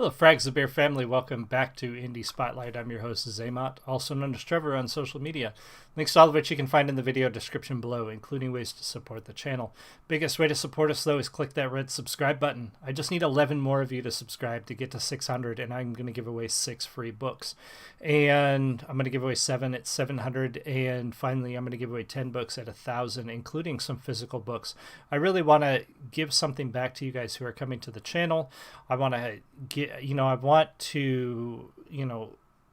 Hello, Frags the Bear family. Welcome back to Indie Spotlight. I'm your host, Zaymot, also known as Trevor on social media. Links to all of which you can find in the video description below, including ways to support the channel. Biggest way to support us, though, is click that red subscribe button. I just need 11 more of you to subscribe to get to 600, and I'm going to give away 6 free books. And I'm going to give away 7 at 700, and finally, I'm going to give away 10 books at 1,000, including some physical books. I really want to give something back to you guys who are coming to the channel. I want to I want to,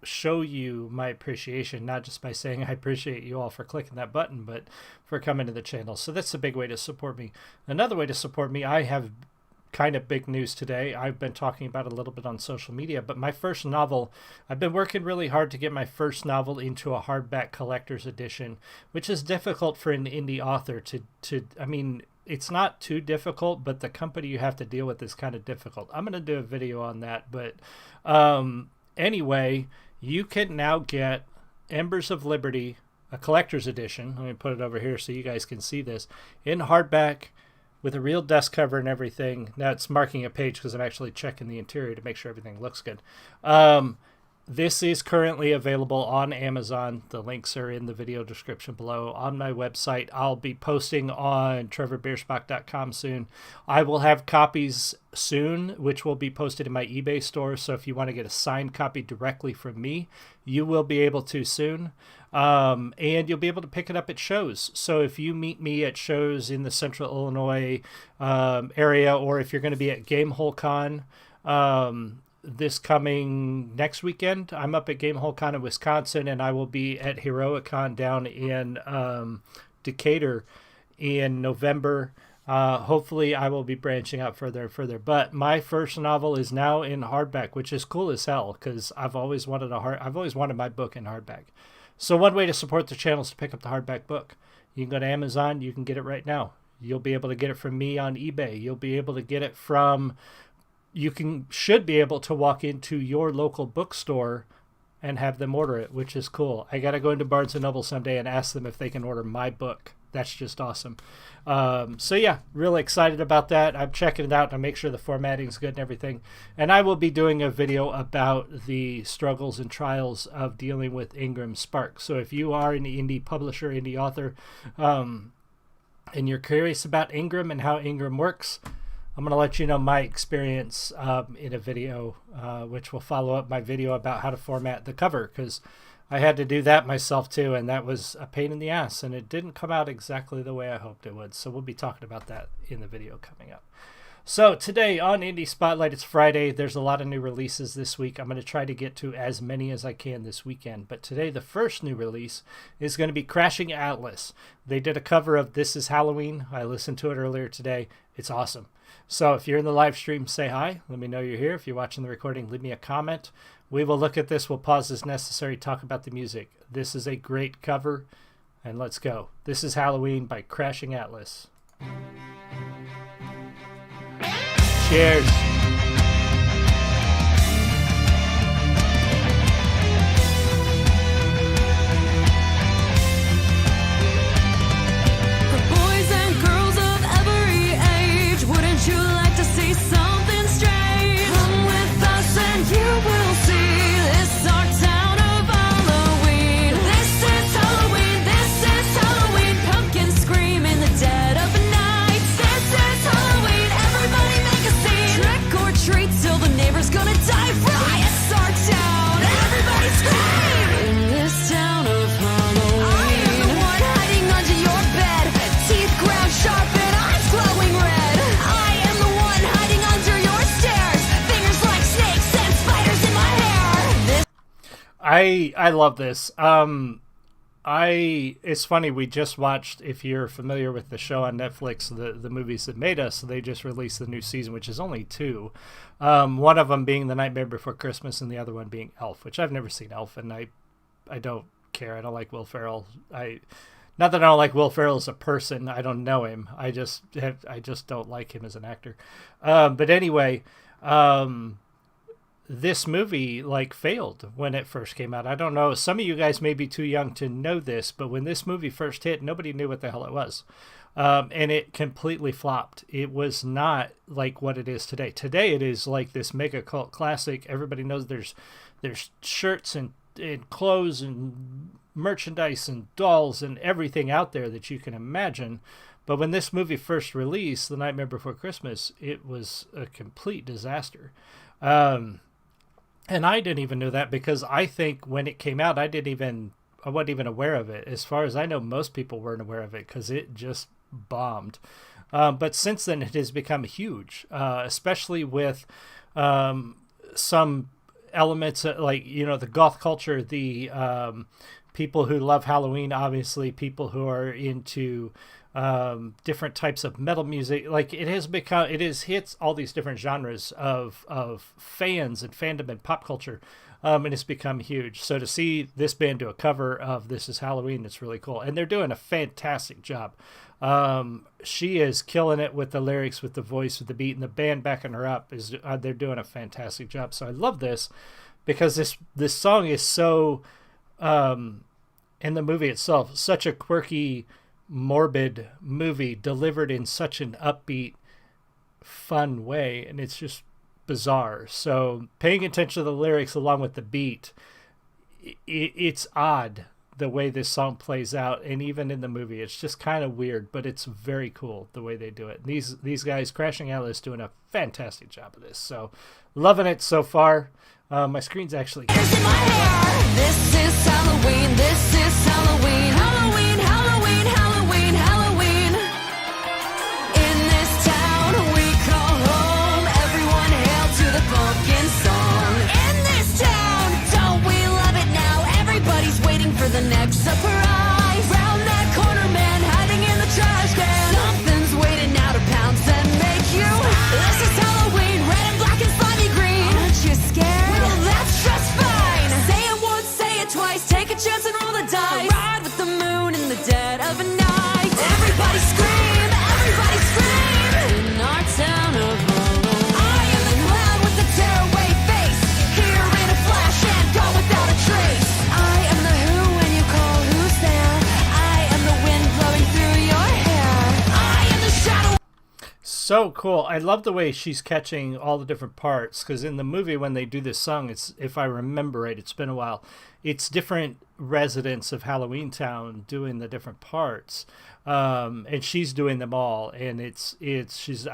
show you my appreciation, not just by saying I appreciate you all for clicking that button, but for coming to the channel. So that's a big way to support me. Another way to support me, I have kind of big news today. I've been talking about it a little bit on social media, but my first novel, I've been working really hard to get my first novel into a hardback collector's edition, which is difficult for an indie author it's not too difficult, but the company you have to deal with is kind of difficult. I'm going to do a video on that, but anyway, you can now get Embers of Liberty, a collector's edition. Let me put it over here so you guys can see this, in hardback with a real desk cover and everything. Now it's marking a page because I'm actually checking the interior to make sure everything looks good. This is currently available on Amazon. The links are in the video description below. On my website, I'll be posting on trevorbeersbach.com soon. I will have copies soon, which will be posted in my eBay store. So if you want to get a signed copy directly from me, you will be able to soon. And you'll be able to pick it up at shows. So if you meet me at shows in the Central Illinois area, or if you're going to be at Gamehole Con, this coming next weekend, I'm up at Gamehole Con in Wisconsin, and I will be at HeroicCon down in Decatur in November. Hopefully I will be branching out further and further, but my first novel is now in hardback, which is cool as hell because I've always wanted my book in hardback. So one way to support the channel is to pick up the hardback book. You can go to Amazon, you can get it right now. You'll be able to get it from me on eBay. You'll be able to get it from should be able to walk into your local bookstore and have them order it, which is cool. I got to go into Barnes & Noble someday and ask them if they can order my book. That's just awesome. So yeah, really excited about that. I'm checking it out to make sure the formatting is good and everything. And I will be doing a video about the struggles and trials of dealing with Ingram Spark. So if you are an indie publisher, indie author, and you're curious about Ingram and how Ingram works, I'm going to let you know my experience in a video, which will follow up my video about how to format the cover, because I had to do that myself too, and that was a pain in the ass, and it didn't come out exactly the way I hoped it would. So we'll be talking about that in the video coming up. So today on Indie Spotlight, it's Friday. There's a lot of new releases this week. I'm going to try to get to as many as I can this weekend. But today, the first new release is going to be Crashing Atlas. They did a cover of This Is Halloween. I listened to it earlier today. It's awesome. So if you're in the live stream, say hi. Let me know you're here. If you're watching the recording, leave me a comment. We will look at this. We'll pause as necessary, talk about the music. This is a great cover, and let's go. This Is Halloween by Crashing Atlas. Cheers. I love this. It's funny, we just watched, if you're familiar with the show on Netflix, the movies that made us, they just released the new season, which is only 2. One of them being The Nightmare Before Christmas and the other one being Elf, which I've never seen Elf, and I don't care. I don't like Will Ferrell. Not that I don't like Will Ferrell as a person. I don't know him. I just don't like him as an actor. But anyway, this movie like failed when it first came out. I don't know. Some of you guys may be too young to know this, but when this movie first hit, nobody knew what the hell it was. And it completely flopped. It was not like what it is today. Today it is like this mega cult classic. Everybody knows there's shirts and clothes and merchandise and dolls and everything out there that you can imagine. But when this movie first released, The Nightmare Before Christmas, it was a complete disaster. And I didn't even know that, because I think when it came out, I wasn't even aware of it. As far as I know, most people weren't aware of it because it just bombed. But since then, it has become huge, especially with some elements like, the goth culture, the people who love Halloween, obviously people who are into different types of metal music. Like, it has hits all these different genres of fans and fandom and pop culture. And it's become huge. So to see this band do a cover of This Is Halloween, it's really cool. And they're doing a fantastic job. She is killing it with the lyrics, with the voice, with the beat, and the band backing her up. They're doing a fantastic job. So I love this, because this song is so, in the movie itself, such a quirky, morbid movie delivered in such an upbeat, fun way. And it's just bizarre. So paying attention to the lyrics along with the beat, it's odd the way this song plays out, and even in the movie it's just kind of weird, but it's very cool the way they do it. These guys, Crashing Atlas, doing a fantastic job of this, so loving it so far. My screen's actually This is Halloween, this is Halloween, Halloween, Halloween, Halloween, Halloween. In this town we call home, everyone hail to the pumpkin song. In this town, don't we love it now? Everybody's waiting for the next surprise. Round that corner, man, hiding in the trash can. Something's waiting now to pounce and make you. This is Halloween, red and black and slimy green. Aren't you scared? Well, that's just fine. Say it once, say it twice, take a chance and roll the dice. Ride with the moon in the dead of a night. Everybody scream, everybody scream. In our town of Halloween, I am the clown with the tearaway face. Here in a flash and gone without a trace. I am the who when you call who's there. I am the wind blowing through your hair. I am the shadow. so cool. I love the way she's catching all the different parts, because in the movie when they do this song, it's, if I remember right, it's been a while, it's different residents of Halloween Town doing the different parts, and she's doing them all, and I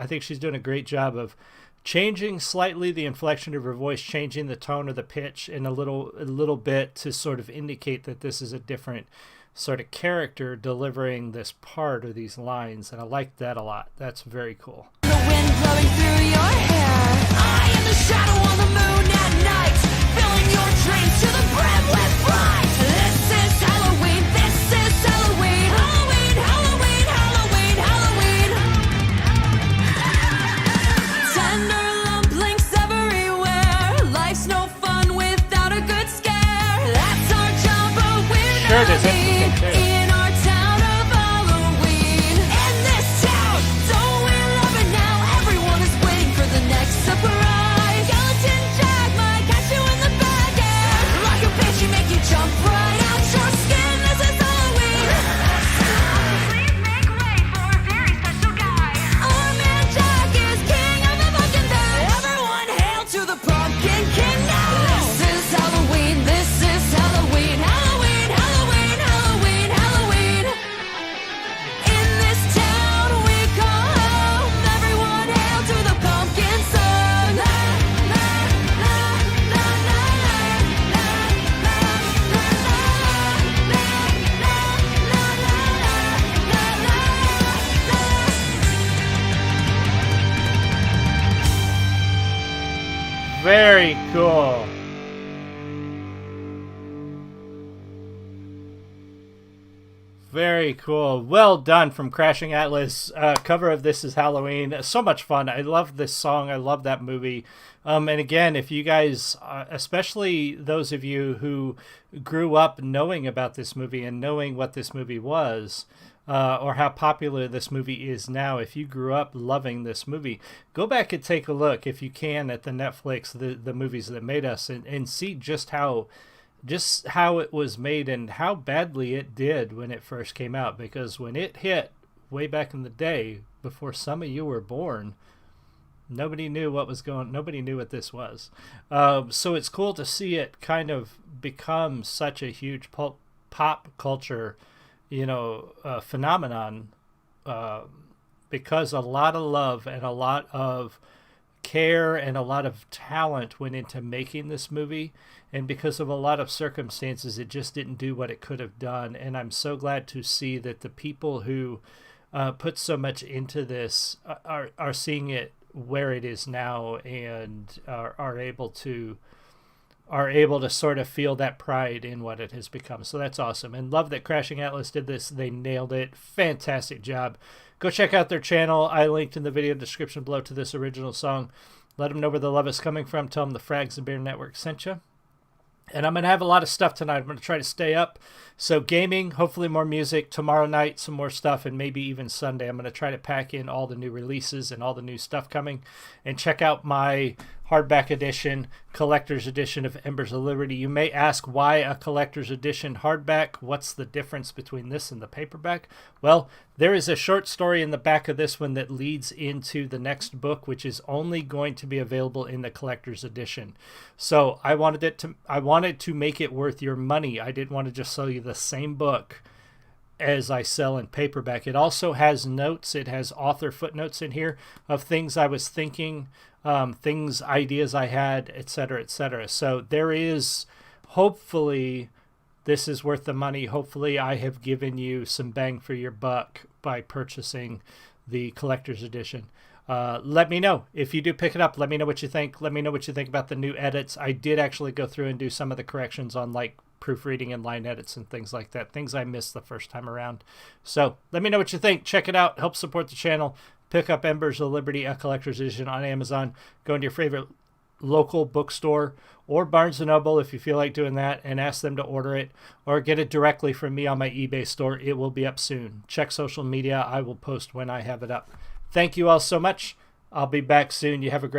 think she's doing a great job of changing slightly the inflection of her voice, changing the tone or the pitch in a little bit to sort of indicate that this is a different sort of character delivering this part or these lines, and I like that a lot. That's very cool. The wind blowing through your hair. I am the shadow on the moon at night, filling your dreams to the brim with fright. This is Halloween, this is Halloween, Halloween, Halloween, Halloween, Halloween. Tender lumplings everywhere. Life's no fun without a good scare. That's our job, but we're Sure it not isn't. in our town of Halloween. In this town, don't we love it now? Everyone is waiting for the next surprise. Skeleton Jack might catch you in the back end. Like a bitch, he make you jump right out your skin. This is Halloween. Please make way for a very special guy. Our man Jack is king of the pumpkin patch. Everyone hail to the pumpkin king now. This is Halloween, this is Halloween, Halloween, Halloween, Halloween, Halloween. In this town we call home, everyone hail to the pumpkin song. La, la, la, la, la, la, la, la, Very cool. Very cool. Well done from Crashing Atlas. Cover of This Is Halloween. So much fun. I love this song. I love that movie. And again, if you guys, especially those of you who grew up knowing about this movie and knowing what this movie was, or how popular this movie is now. If you grew up loving this movie, go back and take a look, if you can, at the Netflix, the movies that made us, and see just how it was made and how badly it did when it first came out. Because when it hit way back in the day, before some of you were born, nobody knew what this was. So it's cool to see it kind of become such a huge pop culture, phenomenon, because a lot of love and a lot of care and a lot of talent went into making this movie, and because of a lot of circumstances, it just didn't do what it could have done. And I'm so glad to see that the people who put so much into this are seeing it where it is now, and are able to sort of feel that pride in what it has become. So that's awesome. And love that Crashing Atlas did this. They nailed it. Fantastic job. Go check out their channel. I linked in the video description below to this original song. Let them know where the love is coming from. Tell them the Frags and Beer Network sent you. And I'm going to have a lot of stuff tonight. I'm going to try to stay up. So gaming, hopefully more music. Tomorrow night, some more stuff, and maybe even Sunday. I'm going to try to pack in all the new releases and all the new stuff coming. And check out my hardback edition, collector's edition of Embers of Liberty. You may ask, why a collector's edition hardback? What's the difference between this and the paperback? Well, there is a short story in the back of this one that leads into the next book, which is only going to be available in the collector's edition. So I wanted to make it worth your money. I didn't want to just sell you the same book as I sell in paperback. It also has notes. It has author footnotes in here of things I was thinking, ideas I had, etc., etc. So there is, hopefully, this is worth the money. Hopefully I have given you some bang for your buck by purchasing the collector's edition. Let me know if you do pick it up. Let me know what you think. Let me know what you think about the new edits. I did actually go through and do some of the corrections on like proofreading and line edits and things like that. Things I missed the first time around. So let me know what you think. Check it out. Help support the channel. Pick up Embers of Liberty, a collector's edition on Amazon. Go into your favorite local bookstore or Barnes & Noble if you feel like doing that, and ask them to order it, or get it directly from me on my eBay store. It will be up soon. Check social media. I will post when I have it up. Thank you all so much. I'll be back soon. You have a great